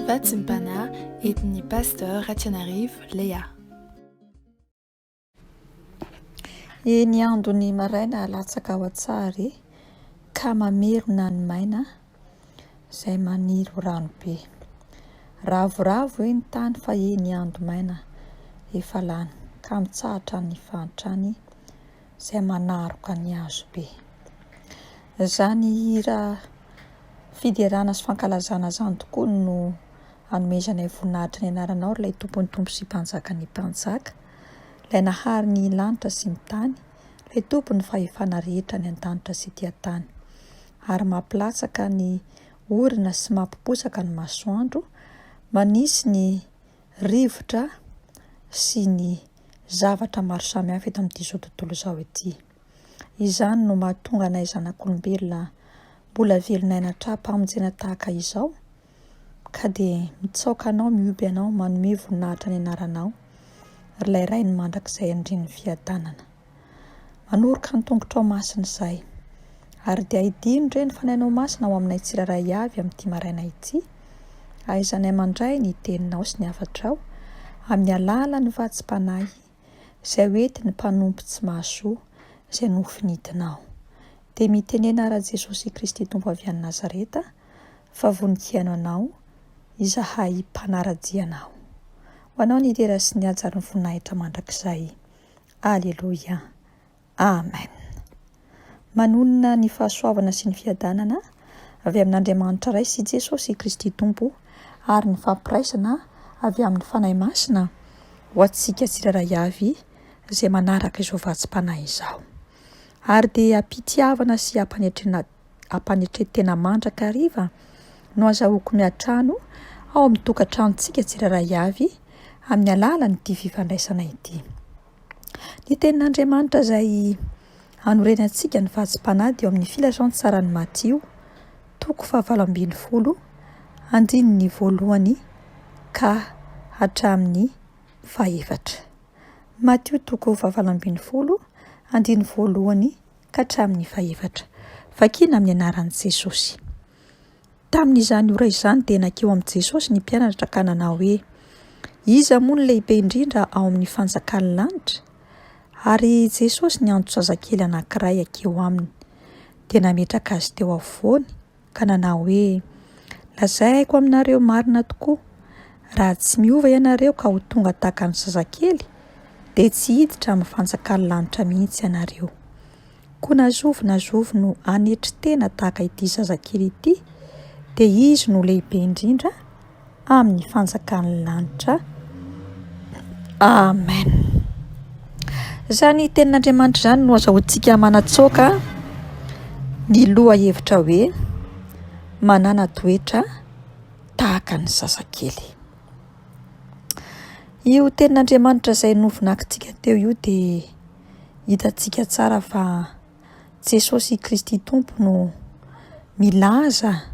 Vatsimpana etin'ny pasteur Ratsianarivo Léa. Eny andony maraina latsaka ao an-tsary ka mamerona ny maina izay maniry rano be. Ravoravo eny tany fa eny ando maina efa lany ka mitsahatra ny fahantrany izay manaroka ny hazo be. Izany hira fiderana sy fankalazana izany tokoa no hanomezana voninahitra ny anaranao ilay tompony tompo sy mpanjaka ny mpanjaka, ilay nahary ny lanitra sy ny tany, ilay tompony fahefana rehetra ny an-danitra sy ety an-tany, ary mampilatsaka ny orina sy mampiposaka ny masoandro, manisy ny rivotra sy ny zavatra maro samihafa eto amin'ity tontolo izao ity. Izany no mahatonga anay zanak'olombelona mbola velon'aina hatrampamonjena tahaka izao, ka dia mitsaoka anao, mioby anao, manome voninahitra ny anaranao, ary ilay ray ny mandrakizay andrin'ny fiadanana. Manoroka ny tongotrao masina izay, ary dia hidino indray ny fanainao masina ao aminay tsiraray avy amin'ity maraina ity, ahaizanay mandray ny teninao sy ny hafatrao, amin'ny alalan'ny vatsim-panahy, izay hoety ny mpanompo tsy mahasoa, izay nofinidinao. Dia mitenena ara Jesosy Kristy Tompo avy any Nazareta, fa voninkiano anao, izahay mpanaradia-nao. Ho anao ny rera sy ny ajar ny voninahitra mandrakizay. Aleluia. Amen. Manonona ny fahasoavana sy ny fiadanana avy amin'Andriamanitra ray sy Jesosy Kristy Tompo, ary ny fampiraisana avy amin'ny fanahy masina ho antsika tsiraray avy izay manaraka izao vatsim-panahy izao. Ary dia ampitiavana sy ampanetretena mandraka hariva no azahoako ny atrano ao amin'ny tokantranontsika tsiraray avy amin'ny alalan'ity fifandraisana ity. Ny tenin'Andriamanitra izay hanorenantsika ny vatsim-panahy dia amin'ny filazaon-tsaran'ny Matio, toko 7:20, andininy 1 ka hatramin'ny 4. Matio toko 7:20, andininy 1 ka hatramin'ny 4. Vakiana amin'ny anaran'i Jesosy. Tamin'izany ora izany dia nakeo amin'i Jesosy ny mpianatra ka nanao hoe: iza moa ny lehibe indrindra ao amin'ny fanjakan'ny lanitra? Ary Jesosy niantso zazakely anankiray akeo aminy, dia nametraka azy teo afovoany ka nanao hoe: lazaiko aminareo marina tokoa, raha tsy miova ianareo ka ho tonga tahaka ny zazakely, dia tsy hiditra amin'ny fanjakan'ny lanitra mihitsy ianareo. Koa na zovo no hanetri-tena tahaka ity zazakely ity, dia izy no lehibe indrindra amin'ny fanjakan'ny lanitra. Amen. Izany tenin'Andriamanitra izany no azahoantsika manatsoaka ny loha hevitra hoe manana toetra tahaka ny zazakely. Io tenin'Andriamanitra izay novonakintsika teo io dia hitantsika tsara fa Jesosy Kristy Tompo no milaza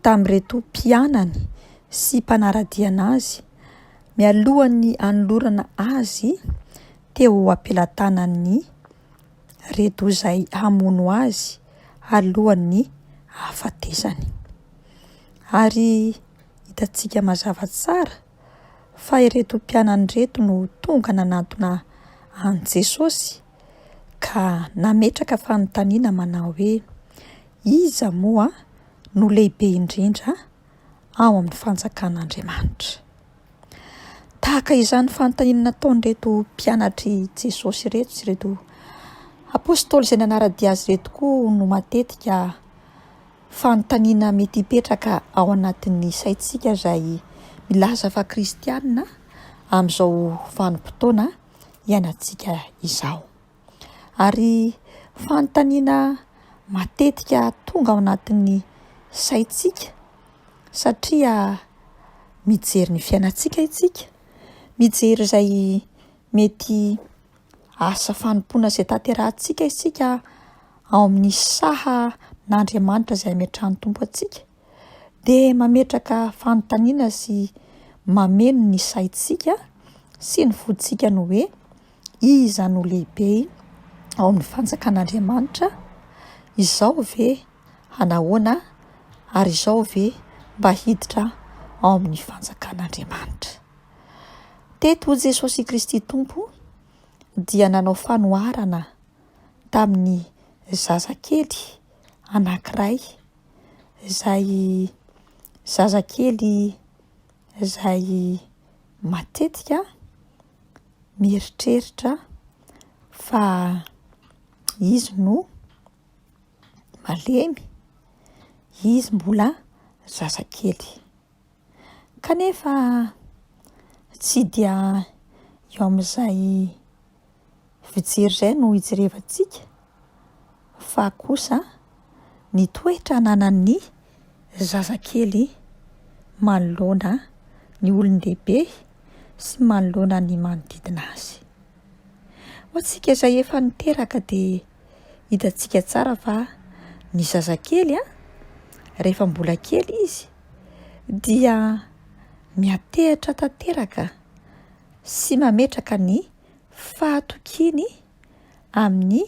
tamin'ireto mpianany sy mpanaradia anazy, mialohan'ny hanolorana azy teo ampelantanan'ny reto izay hamono azy alohan'ny hafatezany. Ary hitantsika mazava tsara fa ireto mpianany reto no tonga nanantona an'i Jesosy ka nametraka fanontaniana manao hoe: iza moa no lehibe indrindra ao amin'ny fanjakan'Andriamanitra? Tahaka izany fanontaniana nataon'ireto mpianatry Jesosy reto sy ireto apôstôly izay nanaradia azy reto koa no matetika fanontaniana mety hipetraka ao anatin'ny saintsika izay milaza fa kristianina amin'izao vanim-potoana iainantsika izao. Ary fanontaniana matetika tonga ao anatin'ny saintsika satria mijery ny fiainantsika isika, mijery izay mety asa fanompoana izay tanterahantsika isika ao amin'ny saha n'Andriamanitra izay ametrahan'ny Tompo antsika, dia mametraka fanontaniana sy mameno ny saintsika sy ny foditsika no hoe: iza no lehibe ao amin'ny fanjakan'Andriamanitra? Izao ve hanahoana? Ary izao ve mba hiditra ao amin'ny fanjakan'Andriamanitra. Teto Jesosy Kristy Tompo dia nanao fanoharana tamin'ny zazakely anankiray, izay zazakely izay matetika mieritreritra fa izy no malemy, izy mbola zazakely. Kanefa tsy dia eo amin'izay fijery izay no hijerevantsika, fa kosa ny toetra ananan'ny zazakely manoloana ny olon-dehibe sy manoloana ny manodidina azy. Ho antsika izay efa niteraka dia hitantsika tsara fa ny zazakely rehefa mbola kely izy dia miantehitra tanteraka sy mametraka ny fahatokiany amin'ny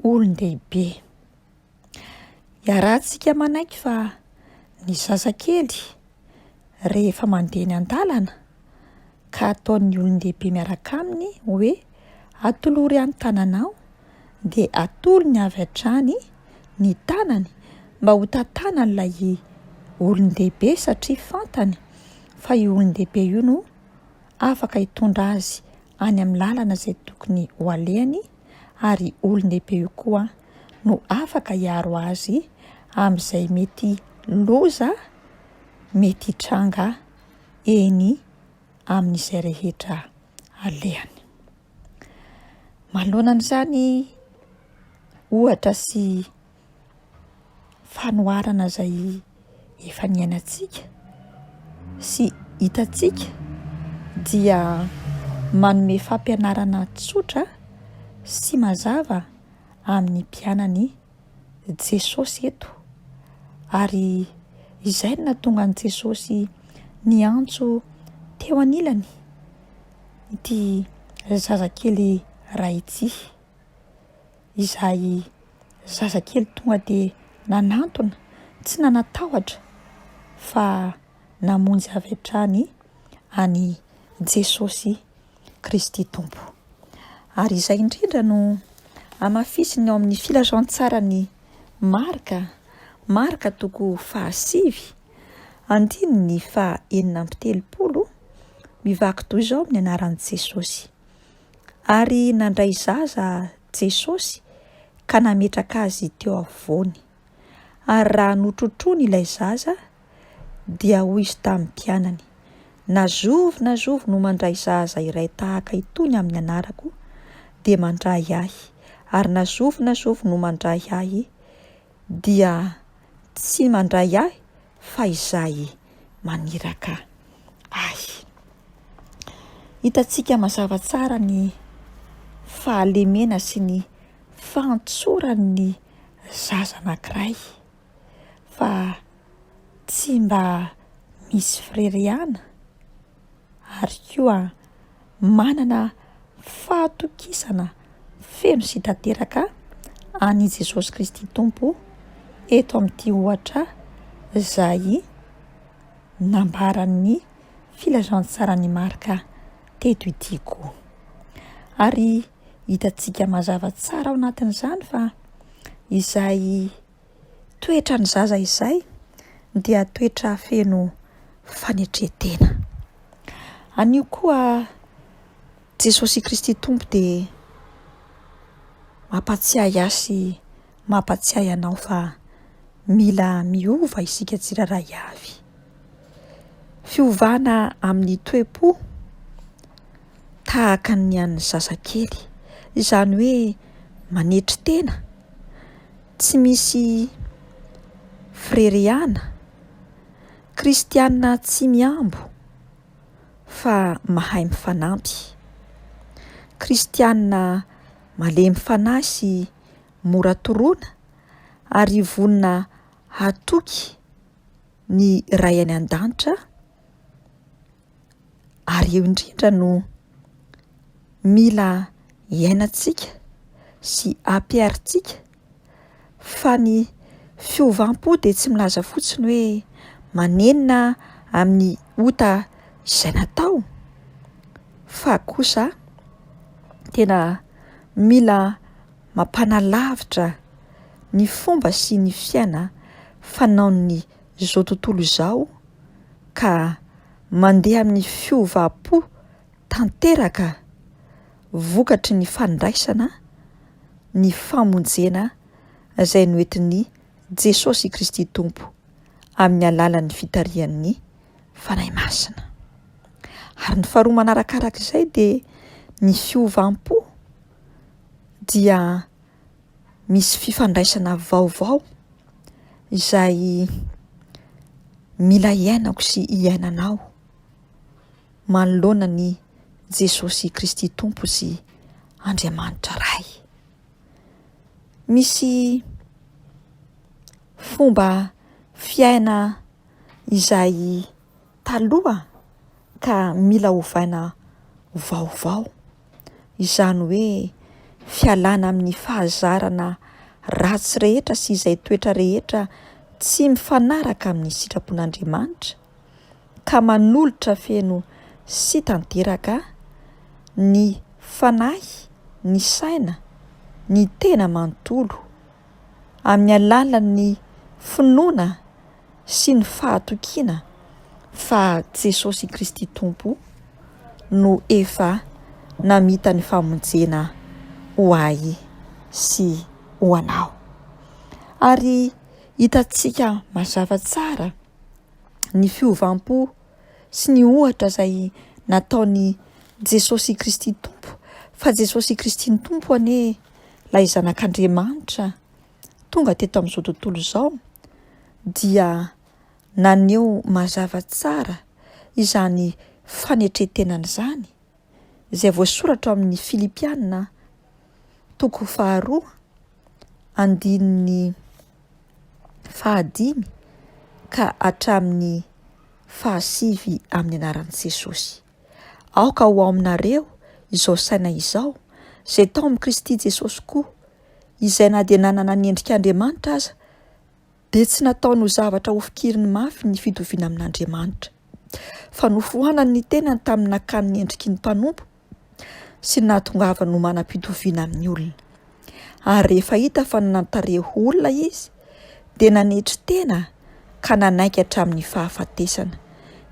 olon-dehibe. Iarahantsika manaiky fa ny zazakely rehefa mandeha ny an-dalana ka ataon'ny olon-dehibe miaraka aminy hoe atolory any tananao, dia atolony avy hatrany ny tanany mba ho tatana ilay olon-dehibe, satria fantany fa io olon-dehibe io no afaka hitondra azy any amin'ny lalana izay tokony ho alehany, ary olon-dehibe io koa no afaka hiaro azy amin'izay mety loza, mety hitranga eny amin'izay rehetra alehany. Manoloana an'izany ohatra sy fanoharana izay efa niainantsika sy hitantsika dia manome fampianarana tsotra sy mazava amin'ny mpianany Jesosy eto, ary izay no nahatonga an'i Jesosy niantso teo anilany ity zazakely ray ity, izay zazakely tonga dia nanantona, tsy nanatahotra fa namonjy avy hatrany any Jesosy Kristy Tompo. Ary izay indrindra no hamafisiny ao amin'ny filazantsarany Marka toko 7:9-telopolo mivaky toy izao amin'ny anaran'i Jesosy. Ary nandray zaza Jesosy ka nametraka azy teo afovoany, ary raha notrotroiny ilay zaza dia hoy izy tamin'ny mpianany, nazovy no mandray zaza iray tahaka itony amin'ny anarako dia mandray ahy, ary nazovy no mandray ahy dia tsy mandray ahy fa izay maniraka ahy. Hitantsika mazava tsara ny fahalemena sy ny fahantsoran'ny zaza anankiray, fa tsy mba misy fireriana, ary koa manana fahatokisana feno sy tanteraka any Jesosy Kristy Tompo eto amin'ity ohatra izay nambaran'ny filazantsarany Marka teto ity koa. Ary hitantsika mazava tsara ao anatin'izany fa izay toetra ny zaza izay dia toetra feno fanetretena. Anio koa Jesosy Kristy Tompo dia mampatsiahy ahy sy mampatsiahy anao fa mila miova isika tsiraray avy. Fiovana amin'ny toe-po tahaka ny an'ny zazakely, izany hoe manetry tena, tsy misy fireriana, kristianina tsy miambo fa mahay mifanampy, kristianina malemy fanahy sy mora toroana, ary vonina hatoky ny ray any an-danitra, ary eo indrindra no mila hiainantsika sy ampiaritsika fa ny fiovam-po dia tsy milaza fotsiny hoe manenina amin'ny ota izay natao, fa kosa tena mila mampanalavitra ny fomba sy ny fiaina fanaon'ny izao tontolo izao ka mandeha amin'ny fiovaam-po tanteraka vokatry ny fandraisana ny famonjena izay noentin'ny Jesosy Kristy Tompo amin'ny alalan'ny fitarihan'ny fanahy masina. Ary ny faharoa manarakaraka izay dia ny fiovam-po dia misy fifandraisana vaovao izay mila iainako sy iainanao manoloana ny Jesosy Kristy Tompo sy Andriamanitra ray. Misy fomba fiaina izay taloha ka mila hovaina vaovao, izany hoe fialana amin'ny fahazarana ratsy rehetra sy izay toetra rehetra tsy mifanaraka amin'ny sitrapon'Andriamanitra ka manolotra feno sy tanteraka ny fanahy, ny saina, ny tena manontolo amin'ny alalan'ny finoana sy ny fahatokiana fa Jesosy Kristy Tompo no efa namita ny famonjena ho ahy sy ho anao. Ary hitantsika mazava tsara ny fiovam-po sy ny ohatra izay nataon'ny Jesosy Kristy Tompo, fa Jesosy Kristy Tompo anie ilay zanak'Andriamanitra tonga teto amin'izao tontolo izao dia naneho mazava tsara izany fanetretenana izany izay voasoratra amin'ny Filipianina 2:5 ka hatramin'ny 6 amin'ny anaran'i Jesosy. Aoka ho ao aminareo izao saina izao izay tao amin'i Kristy Jesosy koa, izay na dia nanana ny endrik'Andriamanitra aza dia tsy nataony ho zavatra hofikiriny mafy ny fitoviana amin'Andriamanitra, fa nofohanany ny tenany tamin'ny nakany ny endriky ny mpanompo sy nahatongavany no manam-pitoviana amin'ny olona. Ary rehefa hita fa nantareho olona izy dia nanetry tena ka nanaiky hatramin'ny fahafatesana,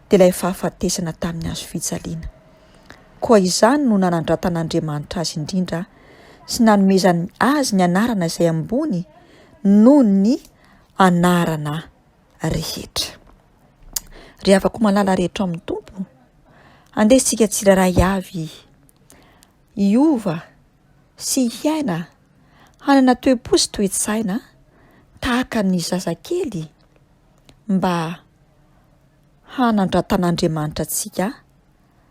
dia ilay fahafatesana tamin'ny hazo fijaliana. Koa izany no nanandratan'Andriamanitra azy indrindra sy nanomezany azy ny anarana izay ambony noho ny anarana rehetra. Ry afaka malala rehetra amin'ny Tompo, andesika tsiraray avy hiova sy hiaina hanana toe-po sy toe-tsaina tahaka ny zazakely mba hanandratan'Andriamanitra antsika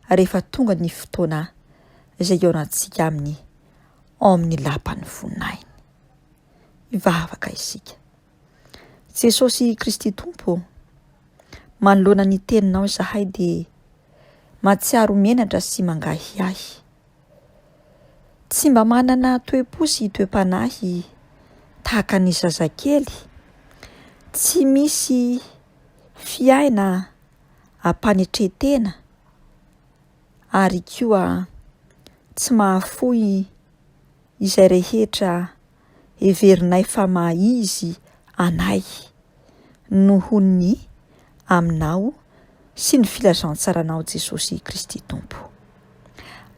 rehefa tonga ny fotoana izay ionatsika aminy ao amin'ny lapan'ny voninainy. Ivavaka isika. Jesosy Kristy Tompo, manoloana ny teninao izahay dia mahatsiaro menatra sy mangahy ahy. Tsy mba manana toe-po sy toe-panahy tahaka ny zazakely, tsy misy fiaina ampanetretena ary koa tsy mahafoy izay rehetra heverinay fa mahizy anay noho ny aminao sy ny filazantsaranao Jesosy Kristy Tompo.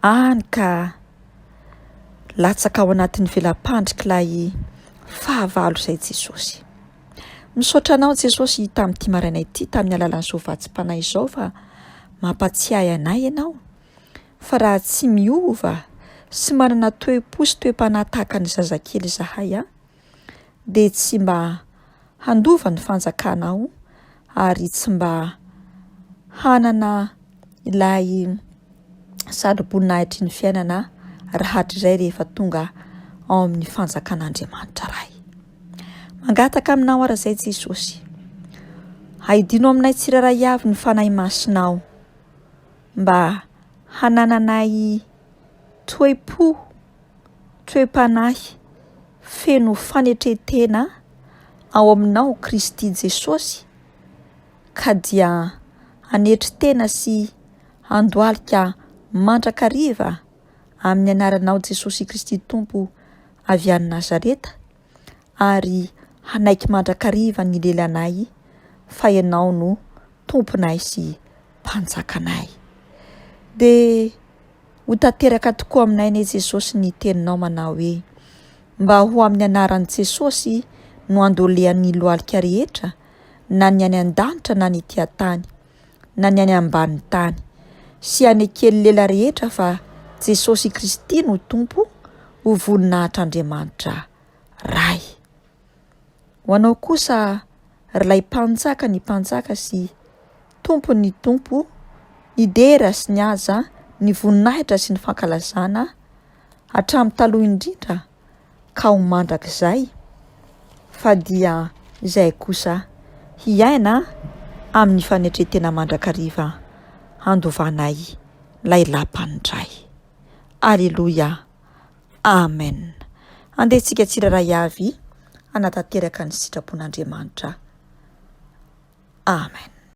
Any ka latsaka ao anatin'ny velam-pandrika ilay fahavalo izay Jesosy. Misaotra anao Jesosy tamin'ity maraina ity tamin'ny alalan'izao vatsim-panahy izao fa mampatsiahy anay ianao, fa raha tsy miova sy manana toe-po sy toe-panahy tahaka ny zazakely izahay dia tsy mba handova ny fanjakanao ary tsy mba hanana ilay sady-boninahitry ny fiainana rahatrizay rehefa tonga ao amin'ny fanjakan'Andriamanitra ray. Mangataka aminao ara izay Jesosy, haidino aminay tsiraray avy ny fanahy masinao mba hanananay toe-po, toe-panahy feno fanetretena ao aminao Kristy Jesosy, ka dia hanetry tena sy handoalika mandrakariva amin'ny anaranao Jesosy Kristy Tompo avy any Nazareta, ary hanaiky mandrakariva ny lelanay fa ianao no tomponay sy mpanjakanay. Dia ho tanteraka tokoa aminay ne Jesosy ny teninao manao hoe mba ho amin'ny anaran'i Jesosy no andolean'ny lohalika rehetra, na ny any an-danitra na ny ety an-tany na ny any ambany tany, sy any kely lela rehetra fa Jesosy Kristy no tompo, ho voninahitran'Andriamanitra ray. Ho anao kosa rylay mpanjaka ny mpanjaka sy tompo ny tompo, ny dera sy ny aza, ny voninahitra sy ny fankalazana hatramin'ny taloha indrindra ka ho mandrakizay, fa dia izay kosa hiaina amin'ny fanetretena mandrakariva handovanay lay lampany indray. Alleluia. Amen. Andehantsika tsiraray avy hanatanteraka ny sitrapon'Andriamanitra. Amen.